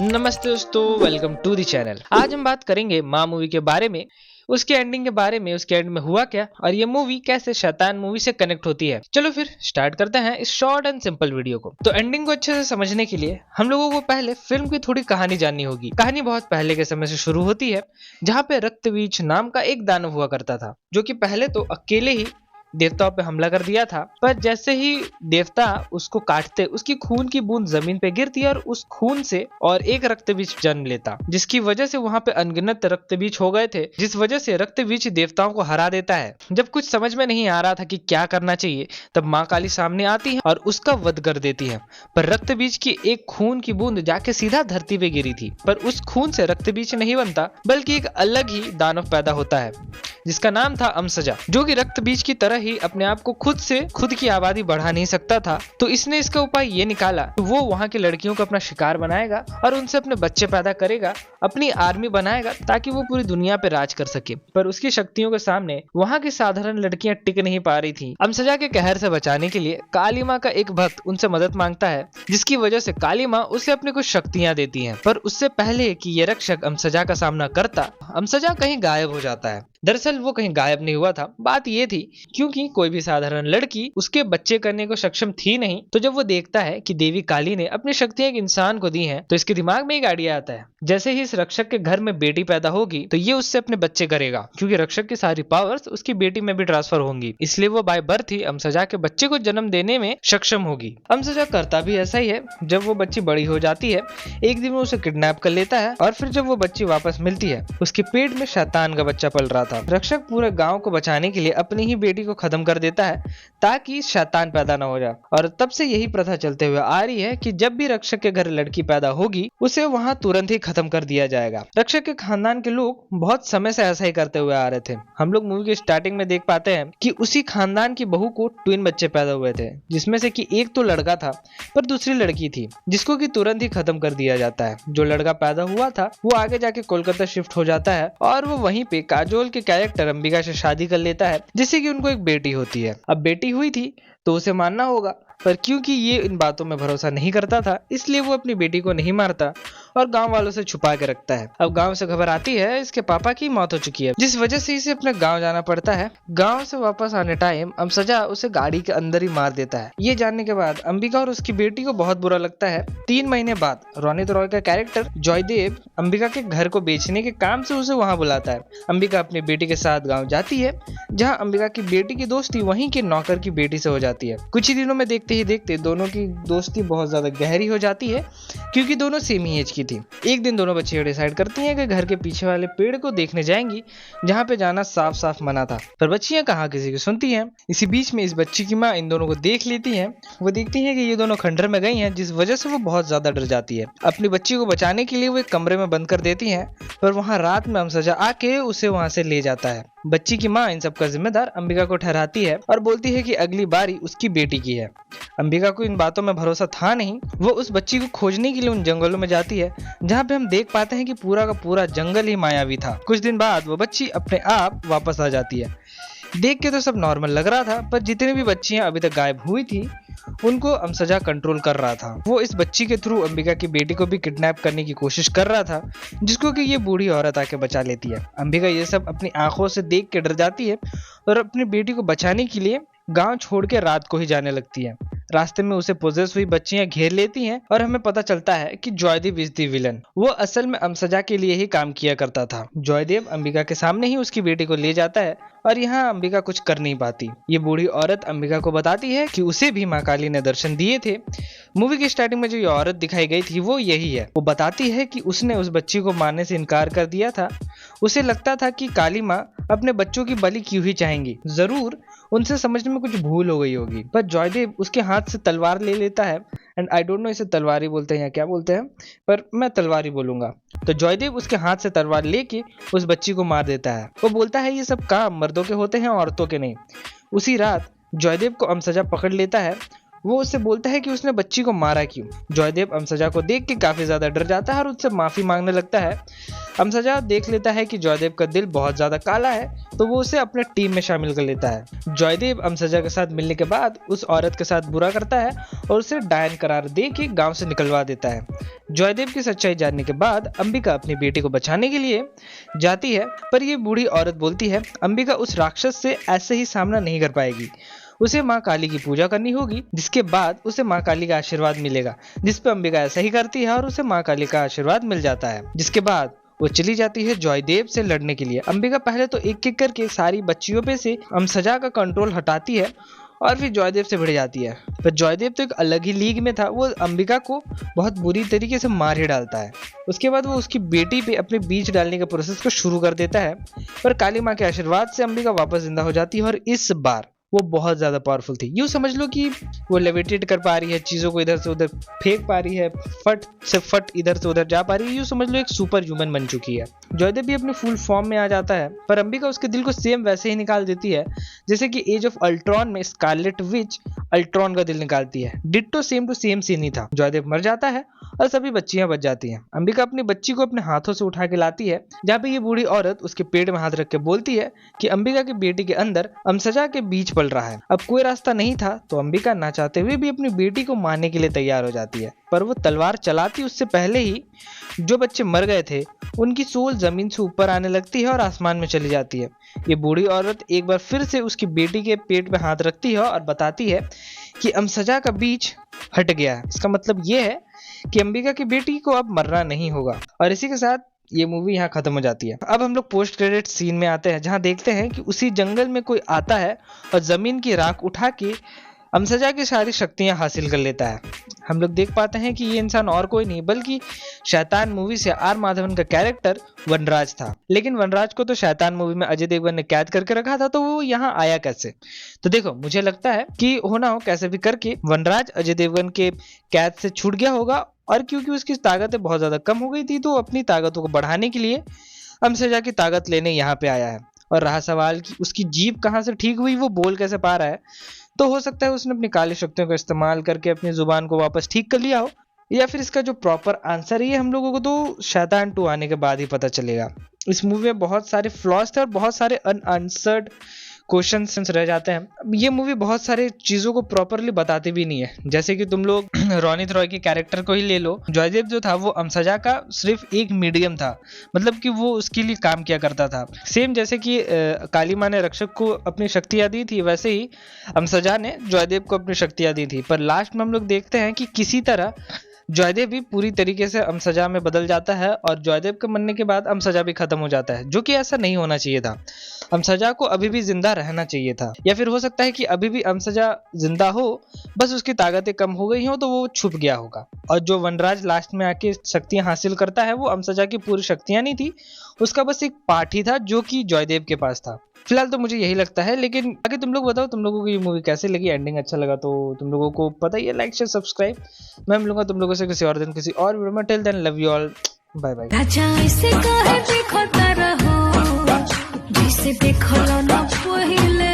नमस्ते दोस्तों, welcome to the channel. आज हम बात करेंगे माँ मूवी के बारे में, उसके एंडिंग के बारे में, उसके एंड में हुआ क्या और ये मूवी कैसे शैतान मूवी से कनेक्ट होती है। चलो फिर स्टार्ट करते हैं इस शॉर्ट एंड सिंपल वीडियो को। तो एंडिंग को अच्छे से समझने के लिए हम लोगों को पहले फिल्म की थोड़ी कहानी जाननी होगी। कहानी बहुत पहले के समय से शुरू होती है, जहाँ पे रक्तबीज नाम का एक दानव हुआ करता था, जो कि पहले तो अकेले ही देवताओं पे हमला कर दिया था। पर जैसे ही देवता उसको काटते, उसकी खून की बूंद जमीन पे गिरती और उस खून से और एक रक्तबीज जन्म लेता, जिसकी वजह से वहां पे अनगिनत रक्तबीज हो गए थे, जिस वजह से रक्तबीज देवताओं को हरा देता है। जब कुछ समझ में नहीं आ रहा था कि क्या करना चाहिए, तब माँ काली सामने आती है और उसका वध कर देती है। पर रक्तबीज की एक खून की बूंद जाके सीधा धरती पे गिरी थी, पर उस खून से रक्तबीज नहीं बनता, बल्कि एक अलग ही दानव पैदा होता है, जिसका नाम था अमसजा, जो कि रक्तबीज की तरह ही अपने आप को खुद की आबादी बढ़ा नहीं सकता था। तो इसने इसका उपाय ये निकाला कि वो वहाँ की लड़कियों को अपना शिकार बनाएगा और उनसे अपने बच्चे पैदा करेगा, अपनी आर्मी बनाएगा ताकि वो पूरी दुनिया पे राज कर सके। पर उसकी शक्तियों के सामने वहाँ की साधारण लड़कियां टिक नहीं पा रही थी। अमसजा के कहर से बचाने के लिए काली माँ का एक भक्त उनसे मदद मांगता है, जिसकी वजह से काली माँ उसे अपनी कुछ शक्तियां देती है। पर उससे पहले कि ये रक्षक अमसजा का सामना करता, अमसजा कहीं गायब हो जाता है। दरअसल वो कहीं गायब नहीं हुआ था, बात ये थी क्योंकि कोई भी साधारण लड़की उसके बच्चे करने को सक्षम थी नहीं। तो जब वो देखता है कि देवी काली ने अपनी शक्तियां एक इंसान को दी हैं, तो इसके दिमाग में एक आइडिया आता है। जैसे ही इस रक्षक के घर में बेटी पैदा होगी, तो ये उससे अपने बच्चे करेगा, क्योंकि रक्षक की सारी पावर्स उसकी बेटी में भी ट्रांसफर होंगी। इसलिए वो बाय बर्थ ही अमसजा के बच्चे को जन्म देने में सक्षम होगी। अमसजा करता भी ऐसा ही है। जब वो बच्ची बड़ी हो जाती है, एक दिन वो उसे किडनैप कर लेता है और फिर जब वो बच्ची वापस मिलती है, उसके पेट में शैतान का बच्चा पल रहा था। रक्षक पूरे गांव को बचाने के लिए अपनी ही बेटी को खत्म कर देता है ताकि शैतान पैदा न हो जाए। और तब से यही प्रथा चलते हुए आ रही है कि जब भी रक्षक के घर लड़की पैदा होगी, उसे वहां तुरंत ही खत्म कर दिया जाएगा। रक्षक के खानदान के लोग बहुत समय से ऐसा ही करते हुए आ रहे थे। हम लोग मूवी के स्टार्टिंग में देख पाते हैं कि उसी खानदान की बहू को ट्विन बच्चे पैदा हुए थे, जिसमें से कि एक तो लड़का था पर दूसरी लड़की थी, जिसको कि तुरंत ही खत्म कर दिया जाता है। जो लड़का पैदा हुआ था वो आगे जाके कोलकाता शिफ्ट हो जाता है और वो वहीं पे काजोल के कैरेक्टर अंबिका से शादी कर लेता है, जिससे कि उनको एक बेटी होती है। अब बेटी हुई थी तो उसे मानना होगा, पर क्योंकि ये इन बातों में भरोसा नहीं करता था, इसलिए वो अपनी बेटी को नहीं मारता और गांव वालों से छुपा के रखता है। अब गांव से खबर आती है इसके पापा की मौत हो चुकी है, जिस वजह से इसे अपने गांव जाना पड़ता है। गांव से वापस आने टाइम अमसजा उसे गाड़ी के अंदर ही मार देता है। ये जानने के बाद अंबिका और उसकी बेटी को बहुत बुरा लगता है। 3 महीने बाद रोनित रॉय का कैरेक्टर जयदेव अंबिका के घर को बेचने के काम से उसे वहां बुलाता है। अंबिका अपनी बेटी के साथ गाँव जाती है, जहाँ अंबिका की बेटी की दोस्ती वहीं के नौकर की बेटी से हो जाती है। कुछ ही दिनों में देखते ही देखते दोनों की दोस्ती बहुत ज्यादा गहरी हो जाती है, क्योंकि दोनों सेम ही एज की थी। एक दिन दोनों बच्चियां डिसाइड करती हैं कि घर के पीछे वाले पेड़ को देखने जाएंगी, जहाँ पे जाना साफ साफ मना था। पर बच्चियां कहाँ किसी की सुनती हैं। इसी बीच में इस बच्ची की माँ इन दोनों को देख लेती है। वो देखती है कि ये दोनों खंडर में गई हैं, जिस वजह से वो बहुत ज्यादा डर जाती है। अपनी बच्ची को बचाने के लिए वो एक कमरे में बंद कर देती है, पर वहाँ रात में अमसजा आके उसे वहाँ से ले जाता है। बच्ची की माँ इन सब का जिम्मेदार अंबिका को ठहराती है और बोलती है कि अगली बारी उसकी बेटी की है। अंबिका को इन बातों में भरोसा था नहीं। वो उस बच्ची को खोजने के लिए उन जंगलों में जाती है, जहाँ पे हम देख पाते हैं कि पूरा का पूरा जंगल ही मायावी था। कुछ दिन बाद वो बच्ची अपने आप वापस आ जाती है। देख के तो सब नॉर्मल लग रहा था, पर जितनी भी बच्चियां अभी तक गायब हुई थी, उनको अमसजा कंट्रोल कर रहा था। वो इस बच्ची के थ्रू अंबिका की बेटी को भी किडनैप करने की कोशिश कर रहा था, जिसको कि ये बूढ़ी औरत आके बचा लेती है। अंबिका ये सब अपनी आंखों से देख के डर जाती है और अपनी बेटी को बचाने के लिए गांव छोड़ के रात को ही जाने लगती है। रास्ते में उसे पोजेस हुई बच्चियां घेर लेती हैं और हमें पता चलता है कि जयदेव इज द विलन। वो असल में अमसजा के लिए ही काम किया करता था। जयदेव अंबिका के सामने ही उसकी बेटी को ले जाता है और यहाँ अंबिका कुछ कर नहीं पाती। ये बूढ़ी औरत अंबिका को बताती है कि उसे भी माँ काली ने दर्शन दिए थे। मूवी की स्टार्टिंग में जो ये औरत दिखाई गई थी वो यही है। वो बताती है कि उसने उस बच्ची को मारने से इनकार कर दिया था। उसे लगता था कि काली माँ अपने बच्चों की बलि क्यों ही चाहेंगी, जरूर उनसे समझने में कुछ भूल हो गई होगी। पर जयदेव उसके हाथ से तलवार ले लेता है, एंड आई डोंट नो इसे तलवारी बोलते हैं या क्या बोलते हैं, पर मैं तलवारी बोलूंगा। तो जयदेव उसके हाथ से तलवार लेके उस बच्ची को मार देता है। वो बोलता है ये सब काम मर्दों के होते हैं, औरतों के नहीं। उसी रात जयदेव को अमसजा पकड़ लेता है। वो उससे बोलता है कि उसने बच्ची को मारा क्यों। जयदेव अमसजा को देख के काफी ज्यादा डर जाता है और उससे माफी मांगने लगता है। अमसजा देख लेता है कि जयदेव का दिल बहुत ज्यादा काला है, तो वो उसे अपने टीम में शामिल कर लेता है। जयदेव अमसजा के साथ मिलने के बाद उस औरत के साथ बुरा करता है और उसे डायन करार दे के गांव से निकलवा देता है। जयदेव की सच्चाई जानने के बाद अंबिका अपनी बेटी को बचाने के लिए जाती है, पर ये बूढ़ी औरत बोलती है अंबिका उस राक्षस से ऐसे ही सामना नहीं कर पाएगी, उसे माँ काली की पूजा करनी होगी, जिसके बाद उसे माँ काली का आशीर्वाद मिलेगा। जिस पे अंबिका ऐसा ही करती है और उसे माँ काली का आशीर्वाद मिल जाता है, जिसके बाद वो चली जाती है जयदेव से लड़ने के लिए। अंबिका पहले तो एक एक करके सारी बच्चियों पे से अमसजा का कंट्रोल हटाती है और फिर जयदेव से भिड़ जाती है। पर जयदेव तो एक अलग ही लीग में था, वो अंबिका को बहुत बुरी तरीके से मार ही डालता है। उसके बाद वो उसकी बेटी पे अपने बीज डालने के प्रोसेस को शुरू कर देता है, पर काली माँ के आशीर्वाद से अंबिका वापस जिंदा हो जाती है और इस बार वो बहुत ज्यादा पावरफुल थी। यूँ समझ लो कि वो लेविटेट कर पा रही है, चीजों को इधर से उधर फेंक पा रही है, फट से फट इधर से उधर जा पा रही है। यूँ समझ लो एक सुपर ह्यूमन बन चुकी है। जयदेव भी अपने फुल फॉर्म में आ जाता है, पर अंबिका उसके दिल को सेम वैसे ही निकाल देती है जैसे कि एज ऑफ अल्ट्रॉन में स्कारलेट विच अल्ट्रॉन का दिल निकालती है। Ditto same to same scene ही था। जयदेव मर जाता है और सभी बच्चियां बच जाती हैं। अंबिका अपनी बच्ची को अपने हाथों से उठा के लाती है, जहाँ पे ये बूढ़ी औरत उसके पेट में हाथ रख के बोलती है कि अंबिका की बेटी के अंदर अमसजा के बीज पल रहा है। अब कोई रास्ता नहीं था तो अंबिका ना चाहते हुए भी अपनी बेटी को मारने के लिए तैयार हो जाती है, पर वो तलवार चलाती उससे पहले ही जो बच्चे मर गए थे उनकी सोल जमीन से ऊपर आने लगती है और आसमान में चली जाती है। ये बूढ़ी औरत एक बार फिर से उसकी बेटी के पेट में हाथ रखती है और बताती है कि अमसजा का बीज हट गया है। इसका मतलब ये है कि अंबिका की बेटी को अब मरना नहीं होगा। और इसी के साथ ये मूवी यहाँ खत्म हो जाती है। अब हम लोग पोस्ट क्रेडिट सीन में आते हैं, जहाँ देखते हैं कि उसी जंगल में कोई आता है और जमीन की राख उठा के अमसजा की सारी शक्तियां हासिल कर लेता है। हम लोग देख पाते हैं कि ये इंसान और कोई नहीं बल्कि शैतान मूवी से आर माधवन का कैरेक्टर वनराज था। लेकिन वनराज को तो शैतान मूवी में अजय देवगन ने कैद करके रखा था, तो वो यहाँ आया कैसे? तो देखो, मुझे लगता है कि होना हो कैसे भी करके वनराज अजय देवगन के कैद से छूट गया होगा, और क्योंकि उसकी ताकतें बहुत ज्यादा कम हो गई थी तो अपनी ताकतों को बढ़ाने के लिए अमसजा की ताकत लेने यहाँ पे आया है। और रहा सवाल कि उसकी जीभ कहाँ से ठीक हुई, वो बोल कैसे पा रहा है, तो हो सकता है उसने अपनी काली शक्तियों का इस्तेमाल करके अपनी जुबान को वापस ठीक कर लिया हो, या फिर इसका जो प्रॉपर आंसर है हम लोगों को तो शैतान 2 आने के बाद ही पता चलेगा। इस मूवी में बहुत सारे फ्लॉज थे और बहुत सारे अनआंसर्ड क्वेश्चंस रह जाते हैं। ये मूवी बहुत सारे चीजों को प्रॉपरली बताती भी नहीं है, जैसे कि तुम लोग रोनित रॉय के कैरेक्टर को ही ले लो। जयदेव जो था वो अमसजा का सिर्फ एक मीडियम था, मतलब कि वो उसके लिए काम किया करता था। सेम जैसे कि काली माँ ने रक्षक को अपनी शक्तियां दी थी, वैसे ही अमसजा ने जयदेव को अपनी शक्तियां दी थी। पर लास्ट में हम लोग देखते हैं कि किसी तरह जयदेव भी पूरी तरीके से अमसजा में बदल जाता है और जयदेव के मरने के बाद अमसजा भी खत्म हो जाता है, जो कि ऐसा नहीं होना चाहिए था। अमसजा को अभी भी जिंदा रहना चाहिए था, या फिर हो सकता है कि अभी भी अमसजा जिंदा हो, बस उसकी ताकतें कम हो गई हो तो वो छुप गया होगा। और जो वनराज लास्ट में आके शक्तियां हासिल करता है वो अमसजा की पूरी शक्तियां नहीं थी, उसका बस एक पार्ट ही था जो कि जयदेव के पास था। फिलहाल तो मुझे यही लगता है, लेकिन आगे तुम लोग बताओ तुम लोगों को ये मूवी कैसे लगी, एंडिंग अच्छा लगा तो तुम लोगों को पता ही है, लाइक शेयर सब्सक्राइब। मैं मिलूंगा तुम लोगों से किसी और दिन किसी और वीडियो में। Till then love you all, bye bye. देखो ना पहिले